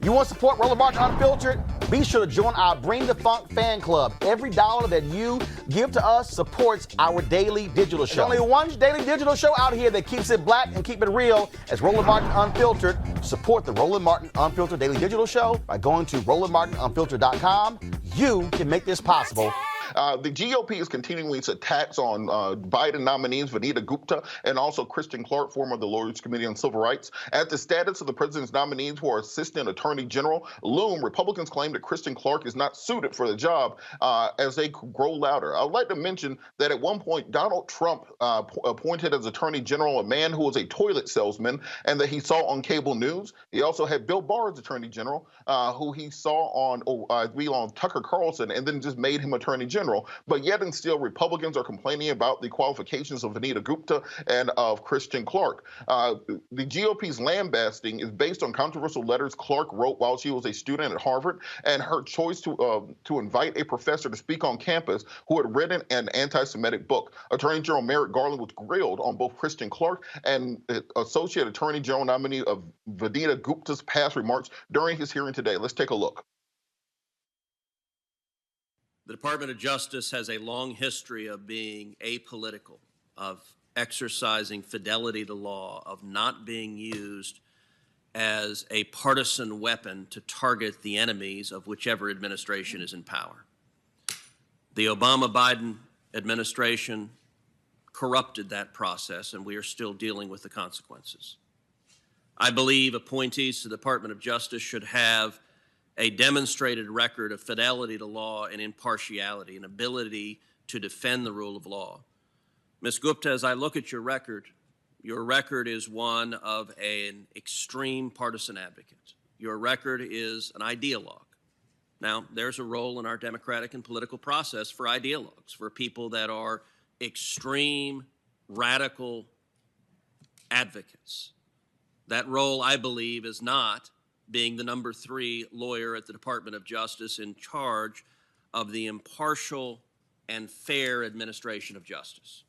You want to support Roland Martin Unfiltered? Be sure to join our Bring the Funk fan club. Every dollar that you give to us supports our daily digital show. There's only one daily digital show out here that keeps it black and keep it real as Roland Martin Unfiltered. Support the Roland Martin Unfiltered daily digital show by going to RolandMartinUnfiltered.com. You can make this possible. The GOP is continuing its attacks on Biden nominees Vanita Gupta and also Kristen Clarke, former of the Lawyers Committee on Civil Rights. As the status of the president's nominees who are Assistant Attorney General loom, Republicans claim that Kristen Clarke is not suited for the job as they grow louder. I'd like to mention that at one point, Donald Trump appointed as Attorney General a man who was a toilet salesman and that he saw on cable news. He also had Bill Barr as Attorney General, who he saw on Tucker Carlson, and then just made him Attorney General. But yet and still, Republicans are complaining about the qualifications of Vanita Gupta and of Kristen Clarke. The GOP's lambasting is based on controversial letters Clarke wrote while she was a student at Harvard, and her choice to invite a professor to speak on campus who had written an anti-Semitic book. Attorney General Merrick Garland was grilled on both Kristen Clarke and Associate Attorney General nominee of Vanita Gupta's past remarks during his hearing today. Let's take a look. The Department of Justice has a long history of being apolitical, of exercising fidelity to law, of not being used as a partisan weapon to target the enemies of whichever administration is in power. The Obama-Biden administration corrupted that process, and we are still dealing with the consequences. I believe appointees to the Department of Justice should have a demonstrated record of fidelity to law and impartiality, an ability to defend the rule of law. Ms. Gupta, as I look at your record is one of an extreme partisan advocate. Your record is an ideologue. Now, there's a role in our democratic and political process for ideologues, for people that are extreme, radical advocates. That role, I believe, is not being the number 3 lawyer at the Department of Justice in charge of the impartial and fair administration of justice.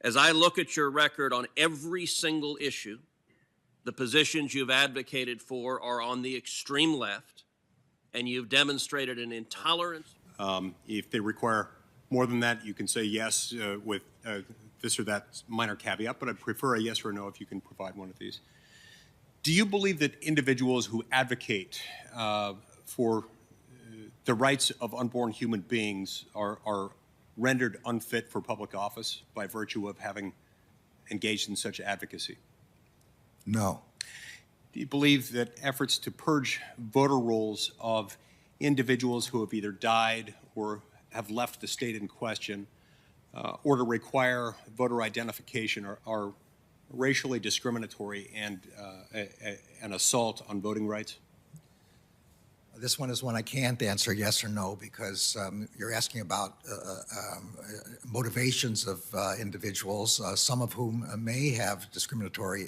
As I look at your record on every single issue, the positions you've advocated for are on the extreme left, and you've demonstrated an intolerance. If they require more than that, you can say yes with this or that minor caveat, but I'd prefer a yes or a no if you can provide one of these. Do you believe that individuals who advocate for the rights of unborn human beings are rendered unfit for public office by virtue of having engaged in such advocacy? No. Do you believe that efforts to purge voter rolls of individuals who have either died or have left the state in question or to require voter identification are racially discriminatory and an assault on voting rights? This one is one I can't answer yes or no because you're asking about motivations of individuals, some of whom may have discriminatory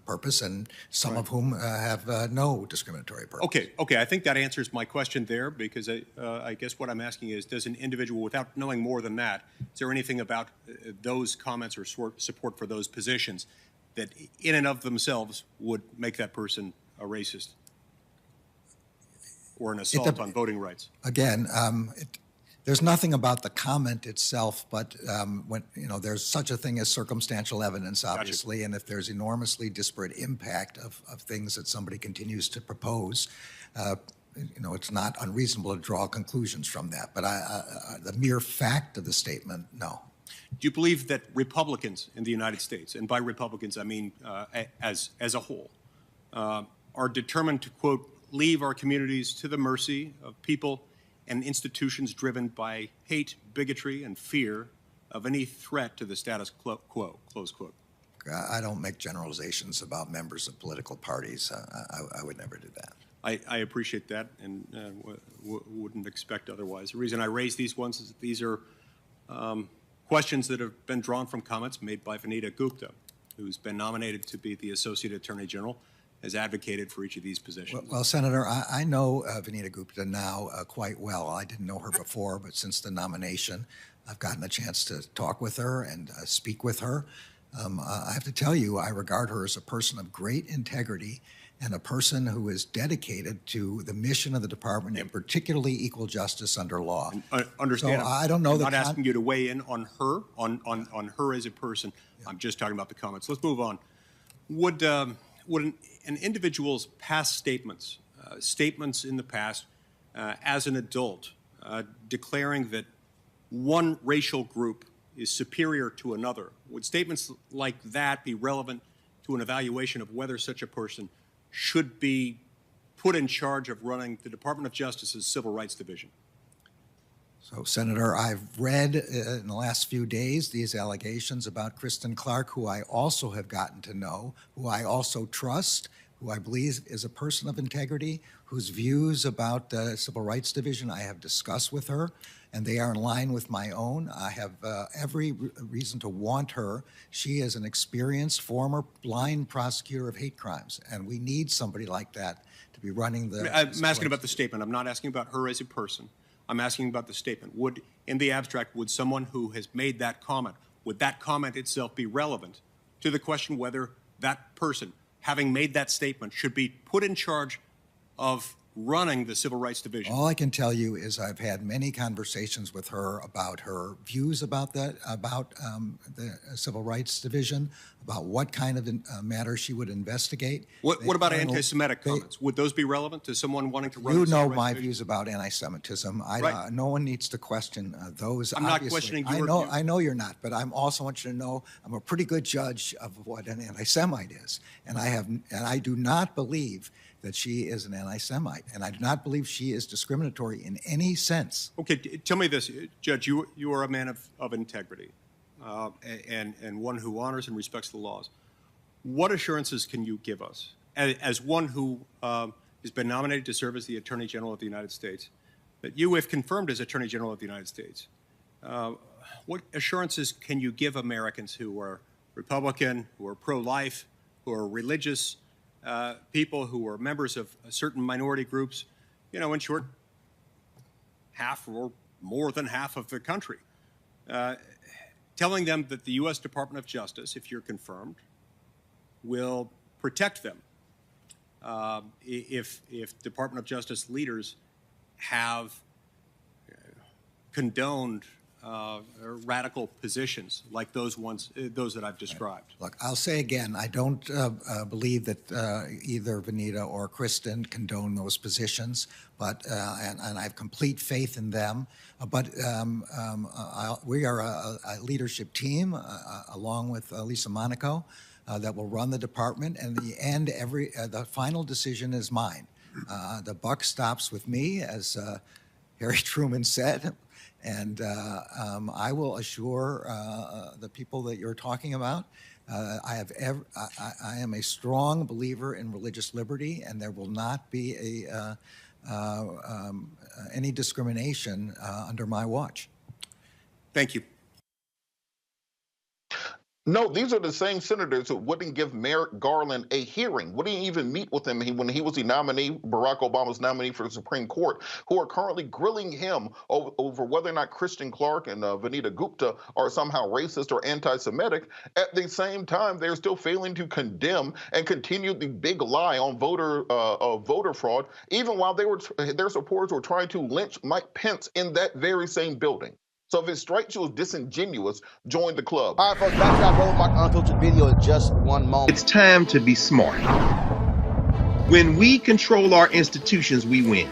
purpose and some of whom have no discriminatory purpose. Okay. I think that answers my question there because I guess what I'm asking is, does an individual, without knowing more than that, is there anything about those comments or support for those positions that in and of themselves would make that person a racist or an assault on voting rights? Again, there's nothing about the comment itself, but when there's such a thing as circumstantial evidence, obviously, and if there's enormously disparate impact of things that somebody continues to propose, it's not unreasonable to draw conclusions from that. But the mere fact of the statement, no. Do you believe that Republicans in the United States, and by Republicans I mean as a whole, are determined to, quote, leave our communities to the mercy of people and institutions driven by hate, bigotry, and fear of any threat to the status quo, close quote? I don't make generalizations about members of political parties. I would never do that. I appreciate that and wouldn't expect otherwise. The reason I raise these ones is that these are questions that have been drawn from comments made by Vanita Gupta, who's been nominated to be the Associate Attorney General, has advocated for each of these positions. Well, Senator, I know Vanita Gupta now quite well. I didn't know her before, but since the nomination, I've gotten a chance to talk with her and speak with her. I have to tell you, I regard her as a person of great integrity and a person who is dedicated to the mission of the department, and particularly equal justice under law. Understand? So I don't know I'm the not asking you to weigh in on her, on her as a person. Yeah. I'm just talking about the comments. Let's move on. Would an individual's past statements, statements in the past as an adult, declaring that one racial group is superior to another, would statements like that be relevant to an evaluation of whether such a person should be put in charge of running the Department of Justice's Civil Rights Division? So, Senator, I've read in the last few days these allegations about Kristen Clarke, who I also have gotten to know, who I also trust, who I believe is a person of integrity, whose views about the Civil Rights Division I have discussed with her, and they are in line with my own. I have every reason to want her. She is an experienced former blind prosecutor of hate crimes, and we need somebody like that to be running the... I'm asking about the statement. I'm not asking about her as a person. I'm asking about the statement. Would, in the abstract, would someone who has made that comment, would that comment itself be relevant to the question whether that person, having made that statement, should be put in charge of running the Civil Rights Division? All I can tell you is I've had many conversations with her about her views about that, about the Civil Rights Division, about what kind of matter she would investigate. What about anti-Semitic comments? Would those be relevant to someone wanting to run the You Civil know Rights my Division? views about anti-Semitism. Right. No one needs to question those. I'm not questioning your view. I know you're not, but I'm also want you to know I'm a pretty good judge of what an anti-Semite is, and I do not believe that she is an anti-Semite, and I do not believe she is discriminatory in any sense. Okay, tell me this, Judge. You are a man of integrity, and one who honors and respects the laws. What assurances can you give us, as one who has been nominated to serve as the Attorney General of the United States, that you, if confirmed as Attorney General of the United States, what assurances can you give Americans who are Republican, who are pro-life, who are religious, people who are members of certain minority groups, you know, in short, half or more than half of the country, telling them that the U.S. Department of Justice, if you're confirmed, will protect them if Department of Justice leaders have condoned radical positions like those that I've described. Look, I'll say again, I don't believe that either Vanita or Kristen condone those positions, but and I have complete faith in them. But we are a leadership team along with Lisa Monaco that will run the department, and in the end, the final decision is mine. The buck stops with me, as Harry Truman said. And I will assure the people that you're talking about, I am a strong believer in religious liberty, and there will not be any discrimination under my watch. Thank you. No, these are the same senators who wouldn't give Merrick Garland a hearing, wouldn't even meet with him when he was the nominee, Barack Obama's nominee for the Supreme Court, who are currently grilling him over whether or not Kristen Clarke and Vanita Gupta are somehow racist or anti-Semitic. At the same time, they're still failing to condemn and continue the big lie on voter fraud, even while their supporters were trying to lynch Mike Pence in that very same building. So if it strikes you as disingenuous, join the club. All right, folks, back to our Roland Martin Unfiltered video in just one moment. It's time to be smart. When we control our institutions, we win.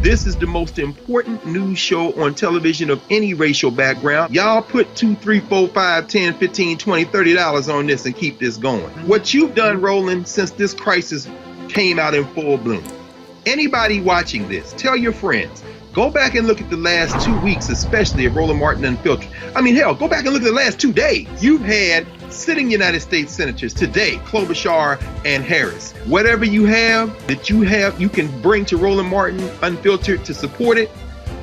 This is the most important news show on television of any racial background. Y'all put $2, $3, $4, $5, $10, $15, $20, $30 on this and keep this going. What you've done, Roland, since this crisis came out in full bloom. Anybody watching this, tell your friends. Go back and look at the last 2 weeks, especially of Roland Martin Unfiltered. I mean, hell, go back and look at the last 2 days. You've had sitting United States senators today, Klobuchar and Harris. Whatever you have that you can bring to Roland Martin Unfiltered to support it,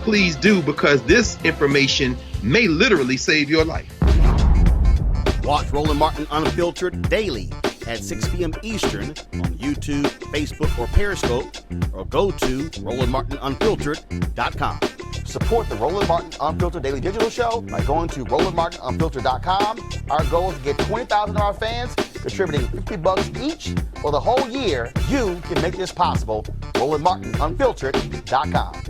please do, because this information may literally save your life. Watch Roland Martin Unfiltered daily at 6 p.m. Eastern on YouTube, Facebook, or Periscope, or go to RolandMartinUnfiltered.com. Support the Roland Martin Unfiltered Daily Digital Show by going to RolandMartinUnfiltered.com. Our goal is to get 20,000 of our fans contributing $50 each for the whole year. You can make this possible. RolandMartinUnfiltered.com.